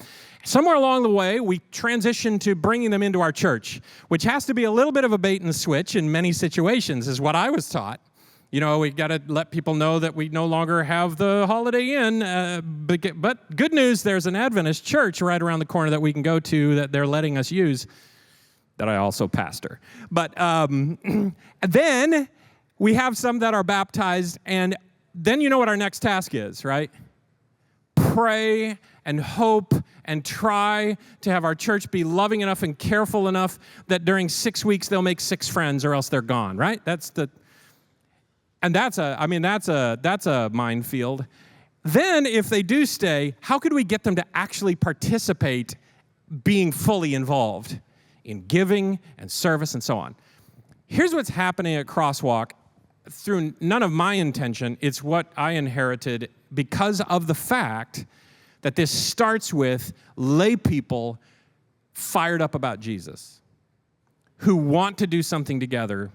Somewhere along the way, we transition to bringing them into our church, which has to be a little bit of a bait and switch in many situations, is what I was taught. You know, we got to let people know that we no longer have the Holiday Inn. But good news, there's an Adventist church right around the corner that we can go to that they're letting us use, that I also pastor. But then we have some that are baptized, and then you know what our next task is, right? Pray and hope and try to have our church be loving enough and careful enough that during 6 weeks they'll make 6 friends or else they're gone, right? And that's a minefield. Then, if they do stay, how could we get them to actually participate, being fully involved in giving and service and so on? Here's what's happening at Crosswalk through none of my intention. It's what I inherited because of the fact that this starts with lay people fired up about Jesus who want to do something together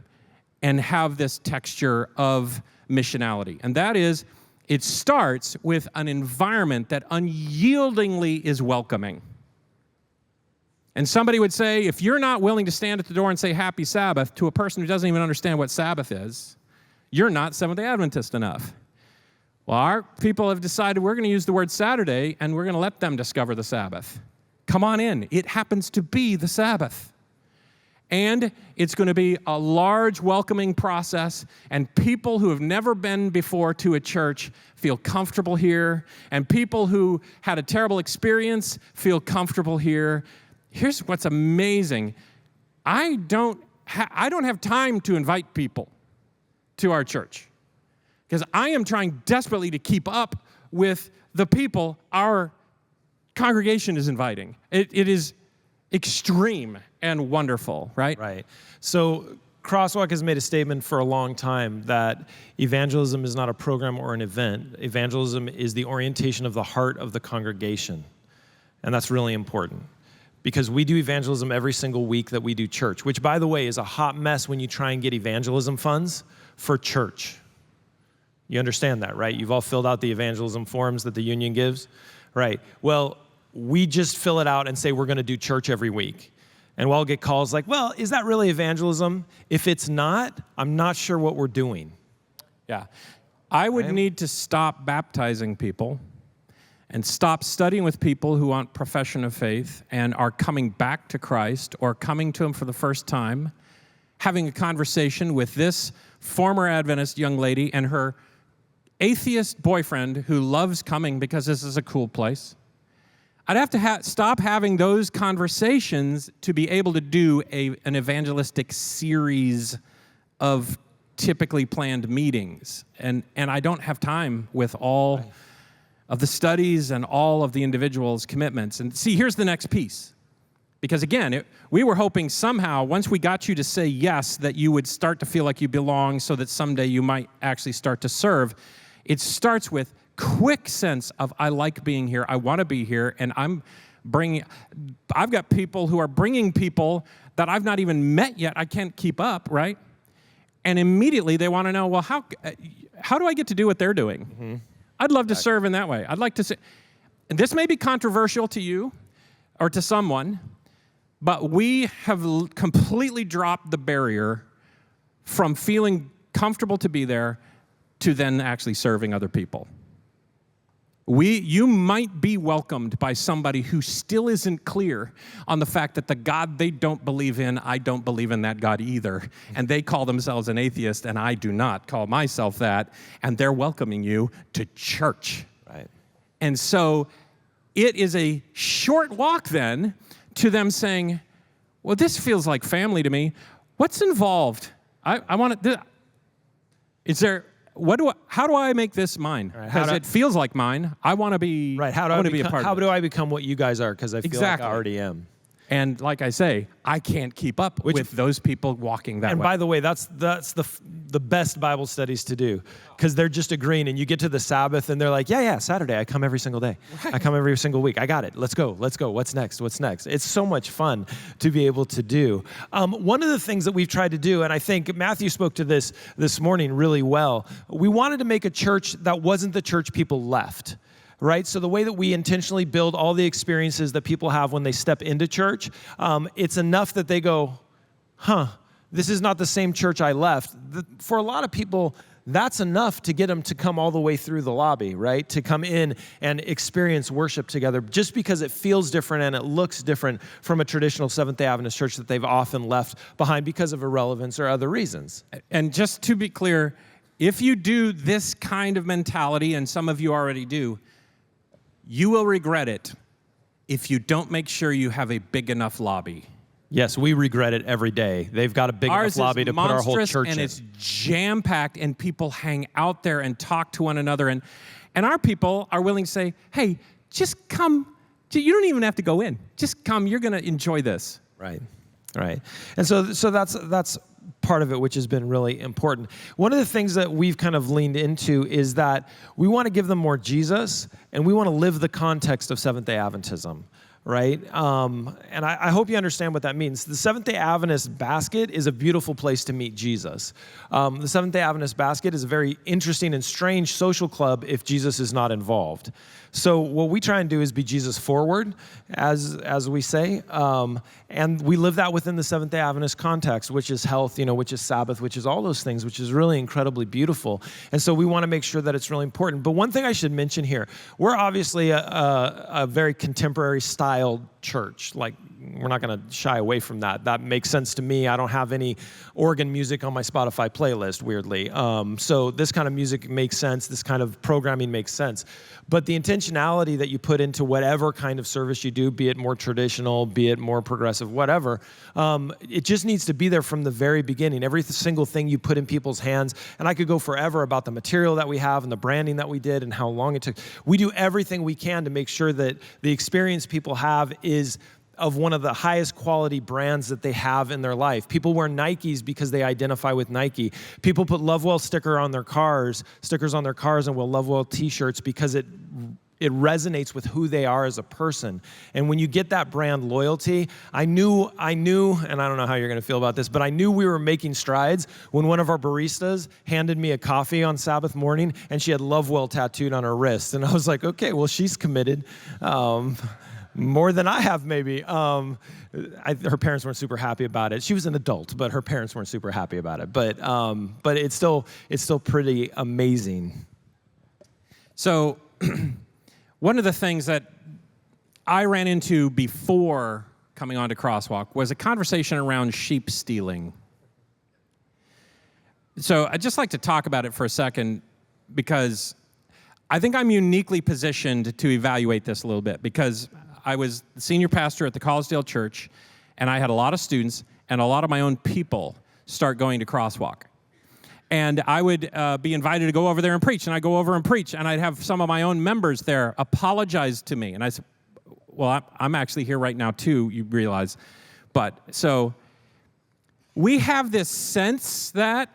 and have this texture of missionality. And that is, it starts with an environment that unyieldingly is welcoming. And somebody would say, if you're not willing to stand at the door and say Happy Sabbath to a person who doesn't even understand what Sabbath is, you're not Seventh-day Adventist enough. Well, our people have decided we're going to use the word Saturday, and we're going to let them discover the Sabbath. Come on in. It happens to be the Sabbath. And it's going to be a large welcoming process, and people who have never been before to a church feel comfortable here, and people who had a terrible experience feel comfortable here. Here's what's amazing. I don't have time to invite people to our church because I am trying desperately to keep up with the people our congregation is inviting. It is extreme and wonderful, right? Right. So Crosswalk has made a statement for a long time that evangelism is not a program or an event. Evangelism is the orientation of the heart of the congregation. And that's really important because we do evangelism every single week that we do church, which, by the way, is a hot mess when you try and get evangelism funds for church. You understand that, right? You've all filled out the evangelism forms that the union gives, right? Well, we just fill it out and say we're going to do church every week. And we'll get calls like, well, is that really evangelism? If it's not, I'm not sure what we're doing. Yeah. I would need to stop baptizing people and stop studying with people who want profession of faith and are coming back to Christ or coming to Him for the first time, having a conversation with this former Adventist young lady and her atheist boyfriend who loves coming because this is a cool place. I'd have to stop having those conversations to be able to do an evangelistic series of typically planned meetings. And I don't have time with all of the studies and all of the individuals' commitments. And see, here's the next piece. Because again, we were hoping somehow, once we got you to say yes, that you would start to feel like you belong so that someday you might actually start to serve. It starts with quick sense of, I like being here, I want to be here, and I've got people who are bringing people that I've not even met yet. I can't keep up, right? And immediately they want to know, well, how do I get to do what they're doing? Mm-hmm. I'd love to serve in that way. I'd like to say, and this may be controversial to you or to someone, but we have completely dropped the barrier from feeling comfortable to be there to then actually serving other people. You might be welcomed by somebody who still isn't clear on the fact that the God they don't believe in, I don't believe in that God either. And they call themselves an atheist, and I do not call myself that. And they're welcoming you to church. Right. And so it is a short walk then to them saying, well, this feels like family to me. What's involved? I want to, how do I make this mine? Because it feels like mine. I want to be, right. I want to be a part of it. How do I become what you guys are? Because I feel like I already am. And like I say, I can't keep up with those people walking that way. And by the way, that's the best Bible studies to do, because they're just agreeing, and you get to the Sabbath and they're like, yeah, Saturday, I come every single day. Right. I come every single week. I got it. Let's go. What's next? It's so much fun to be able to do. One of the things that we've tried to do, and I think Matthew spoke to this morning really well, we wanted to make a church that wasn't the church people left. Right? So the way that we intentionally build all the experiences that people have when they step into church, it's enough that they go, this is not the same church I left. For a lot of people, that's enough to get them to come all the way through the lobby, right? To come in and experience worship together, just because it feels different and it looks different from a traditional Seventh-day Adventist church that they've often left behind because of irrelevance or other reasons. And just to be clear, if you do this kind of mentality, and some of you already do, you will regret it if you don't make sure you have a big enough lobby. Yes, we regret it every day. They've got a big enough lobby to put our whole church in. And it's jam-packed, and people hang out there and talk to one another. And our people are willing to say, hey, just come. You don't even have to go in. Just come. You're going to enjoy this. Right. And so that's part of it, which has been really important. One of the things that we've kind of leaned into is that we want to give them more Jesus, and we want to live the context of Seventh-day Adventism, right? And I hope you understand what that means. The Seventh-day Adventist basket is a beautiful place to meet Jesus. The Seventh-day Adventist basket is a very interesting and strange social club if Jesus is not involved. So what we try and do is be Jesus forward, as we say, and we live that within the Seventh-day Adventist context, which is health, which is Sabbath, which is all those things, which is really incredibly beautiful. And so we want to make sure that it's really important. But one thing I should mention here, we're obviously a very contemporary styled church. Like, we're not going to shy away from that. That makes sense to me. I don't have any organ music on my Spotify playlist, weirdly. So this kind of music makes sense. This kind of programming makes sense. But the intentionality that you put into whatever kind of service you do, be it more traditional, be it more progressive, whatever, it just needs to be there from the very beginning. Every single thing you put in people's hands, and I could go forever about the material that we have and the branding that we did and how long it took. We do everything we can to make sure that the experience people have is of one of the highest quality brands that they have in their life. People wear Nikes because they identify with Nike. People put Lovewell stickers on their cars, and wear Lovewell t-shirts because it resonates with who they are as a person. And when you get that brand loyalty, I knew, and I don't know how you're going to feel about this, but I knew we were making strides when one of our baristas handed me a coffee on Sabbath morning, and she had Lovewell tattooed on her wrist. And I was like, okay, well, she's committed. More than I have, maybe. Her parents weren't super happy about it. She was an adult, but her parents weren't super happy about it. But it's still pretty amazing. So one of the things that I ran into before coming onto Crosswalk was a conversation around sheep stealing. So I'd just like to talk about it for a second, because I think I'm uniquely positioned to evaluate this a little bit, because I was the senior pastor at the Collegedale Church, and I had a lot of students and a lot of my own people start going to Crosswalk. And I would be invited to go over there and preach, and I'd go over and preach, and I'd have some of my own members there apologize to me. And I said, well, I'm actually here right now too, you realize. But so we have this sense that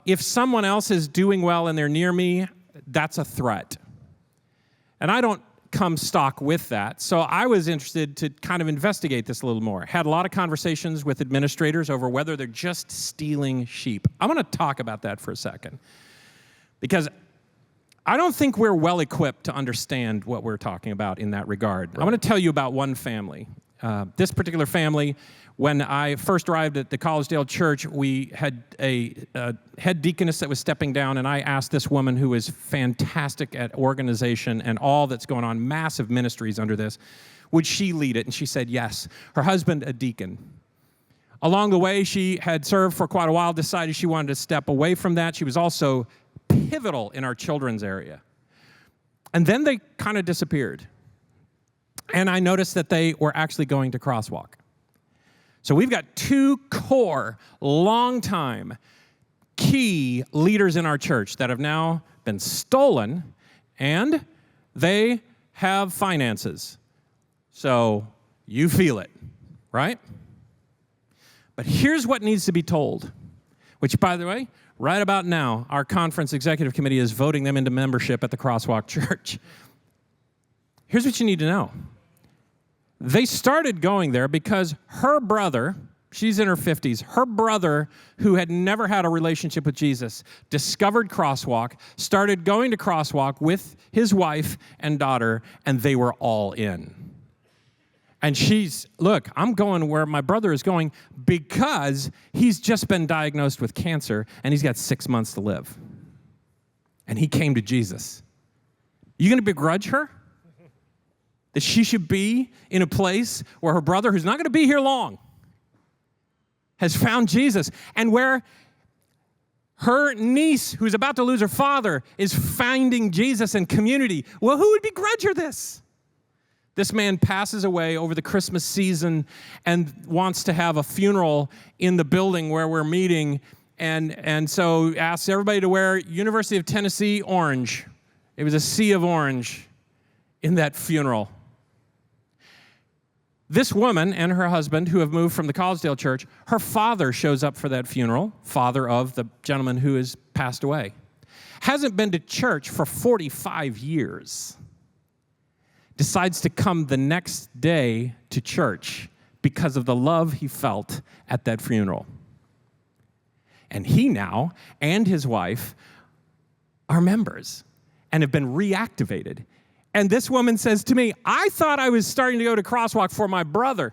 if someone else is doing well and they're near me, that's a threat. And I don't come stock with that. So I was interested to kind of investigate this a little more. Had a lot of conversations with administrators over whether they're just stealing sheep. I want to talk about that for a second, because I don't think we're well equipped to understand what we're talking about in that regard. Right. I want to tell you about one family. This particular family, when I first arrived at the Collegedale Church, we had a head deaconess that was stepping down, and I asked this woman, who is fantastic at organization and all that's going on, massive ministries under this, would she lead it? And she said yes. Her husband, a deacon. Along the way, she had served for quite a while, decided she wanted to step away from that. She was also pivotal in our children's area. And then they kind of disappeared. And I noticed that they were actually going to Crosswalk. So we've got two core, long-time, key leaders in our church that have now been stolen, and they have finances. So You feel it, right? But here's what needs to be told, which, by the way, right about now, our conference executive committee is voting them into membership at the Crosswalk Church. Here's what you need to know. They started going there because her brother, she's in her 50s, her brother, who had never had a relationship with Jesus, discovered Crosswalk, started going to Crosswalk with his wife and daughter, and they were all in. And she's, look, I'm going where my brother is going because he's just been diagnosed with cancer and he's got 6 months to live. And he came to Jesus. You going to begrudge her? That she should be in a place where her brother, who's not going to be here long, has found Jesus, and where her niece, who's about to lose her father, is finding Jesus and community. Well, who would begrudge her this? This man passes away over the Christmas season and wants to have a funeral in the building where we're meeting, and so asks everybody to wear University of Tennessee orange. It was a sea of orange in that funeral. This woman and her husband, who have moved from the Collegedale Church, her father shows up for that funeral, father of the gentleman who has passed away. Hasn't been to church for 45 years. Decides to come the next day to church because of the love he felt at that funeral. And he now and his wife are members and have been reactivated. And this woman says to me, I thought I was starting to go to Crosswalk for my brother.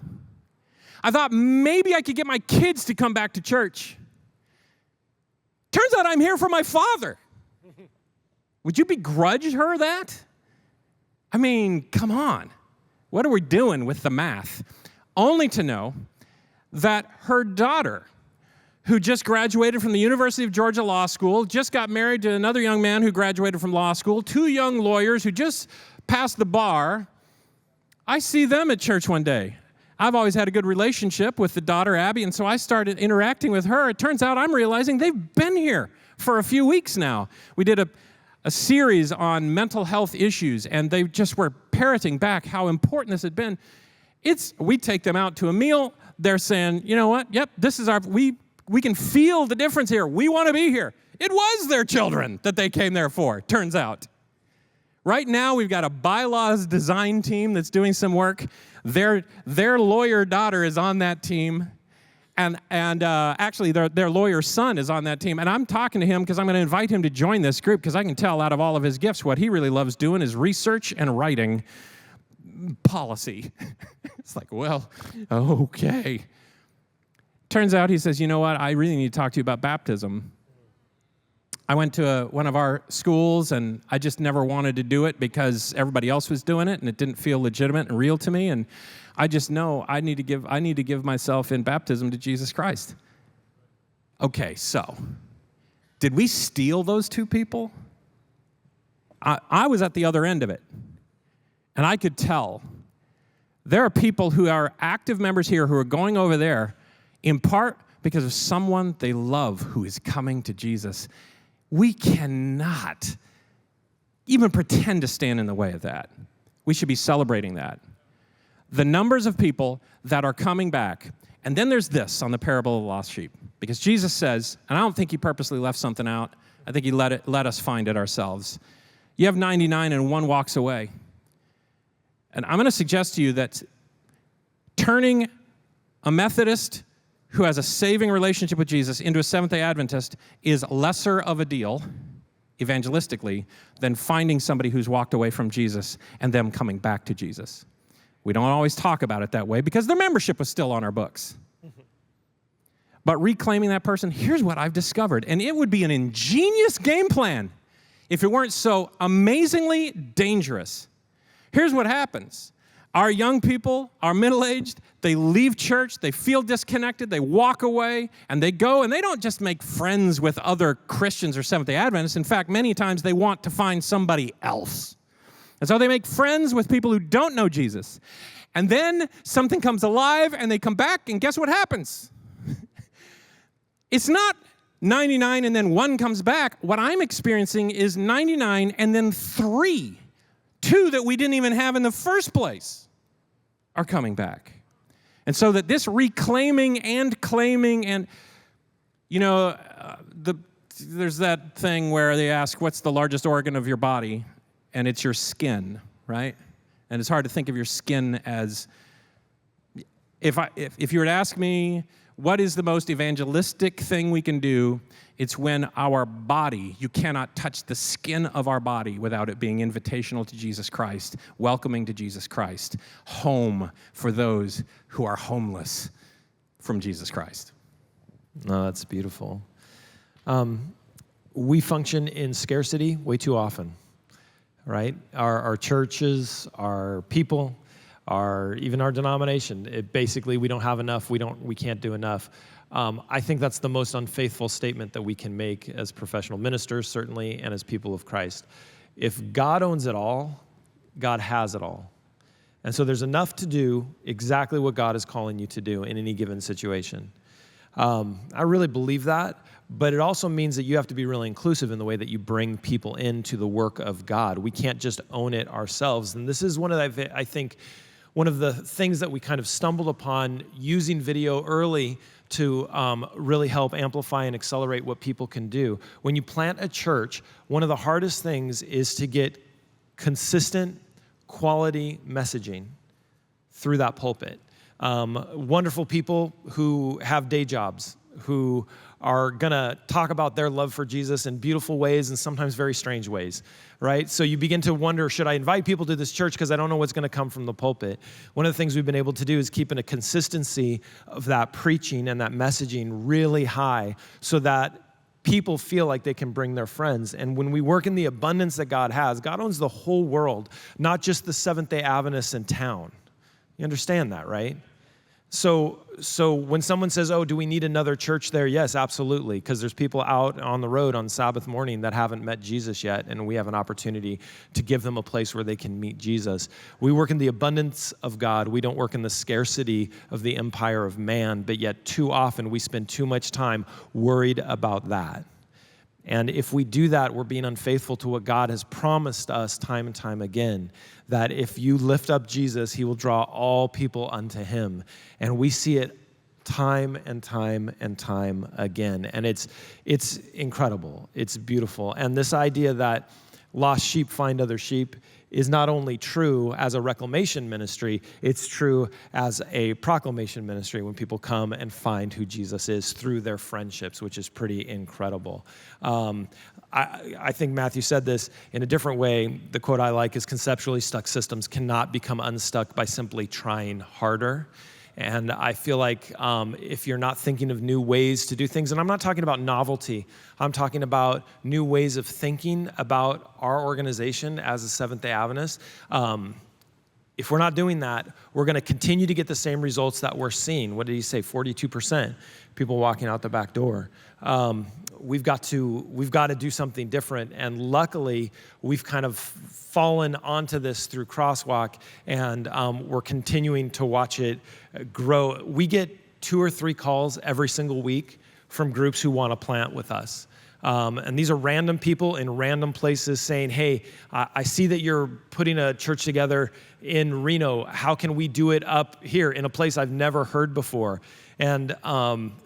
I thought maybe I could get my kids to come back to church. Turns out I'm here for my father. Would you begrudge her that? I mean, come on. What are we doing with the math? Only to know that her daughter, who just graduated from the University of Georgia Law School, just got married to another young man who graduated from law school, 2 young lawyers who just passed the bar. I see them at church one day. I've always had a good relationship with the daughter, Abby, and so I started interacting with her. It turns out I'm realizing they've been here for a few weeks now. We did a series on mental health issues, and they just were parroting back how important this had been. We take them out to a meal. They're saying, you know what? Yep, this is we can feel the difference here. We want to be here. It was their children that they came there for, turns out. Right now, we've got a bylaws design team that's doing some work. Their lawyer daughter is on that team. And actually, their lawyer's son is on that team. And I'm talking to him because I'm going to invite him to join this group because I can tell out of all of his gifts what he really loves doing is research and writing policy. It's like, well, okay. Turns out he says, you know what, I really need to talk to you about baptism. I went to one of our schools, and I just never wanted to do it because everybody else was doing it, and it didn't feel legitimate and real to me. And I just know I need to give myself in baptism to Jesus Christ. Okay, so did we steal those 2 people? I was at the other end of it, and I could tell there are people who are active members here who are going over there in part because of someone they love who is coming to Jesus. We cannot even pretend to stand in the way of that. We should be celebrating that. The numbers of people that are coming back. And then there's this on the parable of the lost sheep. Because Jesus says, and I don't think he purposely left something out. I think he let us find it ourselves. You have 99 and 1 walks away. And I'm going to suggest to you that turning a Methodist who has a saving relationship with Jesus into a Seventh-day Adventist is lesser of a deal, evangelistically, than finding somebody who's walked away from Jesus and them coming back to Jesus. We don't always talk about it that way because their membership was still on our books. But reclaiming that person, here's what I've discovered, and it would be an ingenious game plan if it weren't so amazingly dangerous. Here's what happens. Our young people, our middle-aged, they leave church, they feel disconnected, they walk away, and they go, and they don't just make friends with other Christians or Seventh-day Adventists. In fact, many times they want to find somebody else. And so they make friends with people who don't know Jesus. And then something comes alive, and they come back, and guess what happens? It's not 99 and then 1 comes back. What I'm experiencing is 99 and then 2 that we didn't even have in the first place. are coming back. And so that this reclaiming and claiming and, there's that thing where they ask, what's the largest organ of your body? And it's your skin, right? And it's hard to think of your skin as, if you were to ask me, what is the most evangelistic thing we can do? It's when our body, you cannot touch the skin of our body without it being invitational to Jesus Christ, welcoming to Jesus Christ, home for those who are homeless from Jesus Christ. No, that's beautiful. We function in scarcity way too often, right? Our churches, our people, even our denomination, basically we don't have enough, we can't do enough. I think that's the most unfaithful statement that we can make as professional ministers, certainly, and as people of Christ. If God owns it all, God has it all. And so there's enough to do exactly what God is calling you to do in any given situation. I really believe that, but it also means that you have to be really inclusive in the way that you bring people into the work of God. We can't just own it ourselves. And this is one of the things that we kind of stumbled upon using video early to really help amplify and accelerate what people can do. When you plant a church, one of the hardest things is to get consistent, quality messaging through that pulpit. Wonderful people who have day jobs, who are gonna talk about their love for Jesus in beautiful ways and sometimes very strange ways, right? So you begin to wonder, should I invite people to this church because I don't know what's gonna come from the pulpit? One of the things we've been able to do is keep a consistency of that preaching and that messaging really high so that people feel like they can bring their friends. And when we work in the abundance that God has, God owns the whole world, not just the Seventh-day Adventists in town. You understand that, right? So when someone says, oh, do we need another church there? Yes, absolutely, because there's people out on the road on Sabbath morning that haven't met Jesus yet, and we have an opportunity to give them a place where they can meet Jesus. We work in the abundance of God. We don't work in the scarcity of the empire of man, but yet too often we spend too much time worried about that. And if we do that, we're being unfaithful to what God has promised us time and time again, that if you lift up Jesus, he will draw all people unto him. And we see it time and time and time again. And it's incredible. It's beautiful. And this idea that lost sheep find other sheep is not only true as a reclamation ministry, it's true as a proclamation ministry when people come and find who Jesus is through their friendships, which is pretty incredible. I think Matthew said this in a different way. The quote I like is, conceptually stuck systems cannot become unstuck by simply trying harder. And I feel like if you're not thinking of new ways to do things, and I'm not talking about novelty, I'm talking about new ways of thinking about our organization as a Seventh-day Adventist. If we're not doing that, we're going to continue to get the same results that we're seeing. What did he say? 42% people walking out the back door. We've got to do something different. And luckily, we've kind of fallen onto this through Crosswalk, and we're continuing to watch it grow. We get 2 or 3 calls every single week from groups who want to plant with us. And these are random people in random places saying, hey, I see that you're putting a church together in Reno. How can we do it up here in a place I've never heard before? And,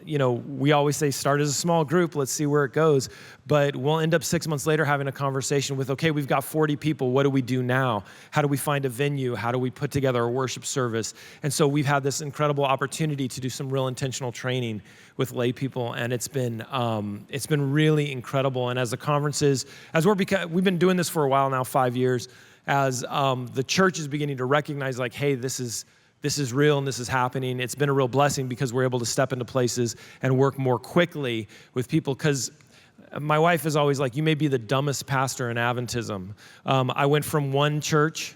we always say start as a small group, let's see where it goes. But we'll end up 6 months later having a conversation with, okay, we've got 40 people. What do we do now? How do we find a venue? How do we put together a worship service? And so we've had this incredible opportunity to do some real intentional training with lay people. And it's been really incredible. And as the conferences, we've been doing this for a while now, 5 years, as the church is beginning to recognize like, hey, this is real and this is happening. It's been a real blessing because we're able to step into places and work more quickly with people. Because my wife is always like, you may be the dumbest pastor in Adventism. I went from one church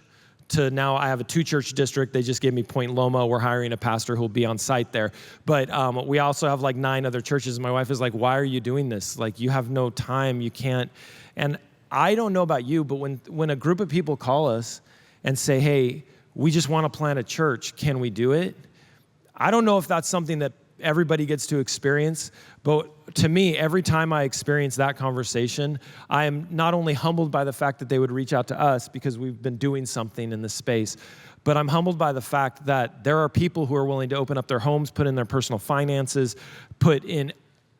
to now I have a 2-church district. They just gave me Point Loma. We're hiring a pastor who will be on site there. But we also have like 9 other churches. My wife is like, why are you doing this? Like, you have no time. You can't. And I don't know about you, but when a group of people call us and say, hey, we just want to plant a church, can we do it? I don't know if that's something that everybody gets to experience, but to me, every time I experience that conversation, I am not only humbled by the fact that they would reach out to us because we've been doing something in this space, but I'm humbled by the fact that there are people who are willing to open up their homes, put in their personal finances, put in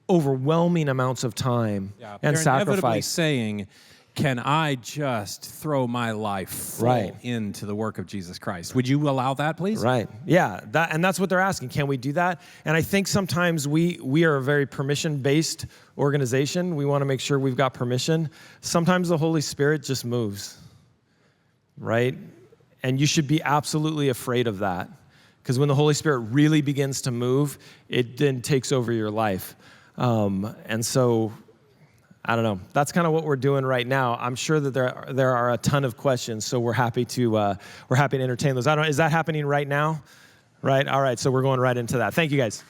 overwhelming amounts of time and They're inevitably sacrifice. saying, can I just throw my life full into the work of Jesus Christ? Would you allow that, please? Right. Yeah. And that's what they're asking. Can we do that? And I think sometimes we are a very permission-based organization. We want to make sure we've got permission. Sometimes the Holy Spirit just moves, right? And you should be absolutely afraid of that, because when the Holy Spirit really begins to move, it then takes over your life. And so, I don't know. That's kind of what we're doing right now. I'm sure that there are a ton of questions, so we're happy to entertain those. Is that happening right now? Right. All right. So we're going right into that. Thank you, guys.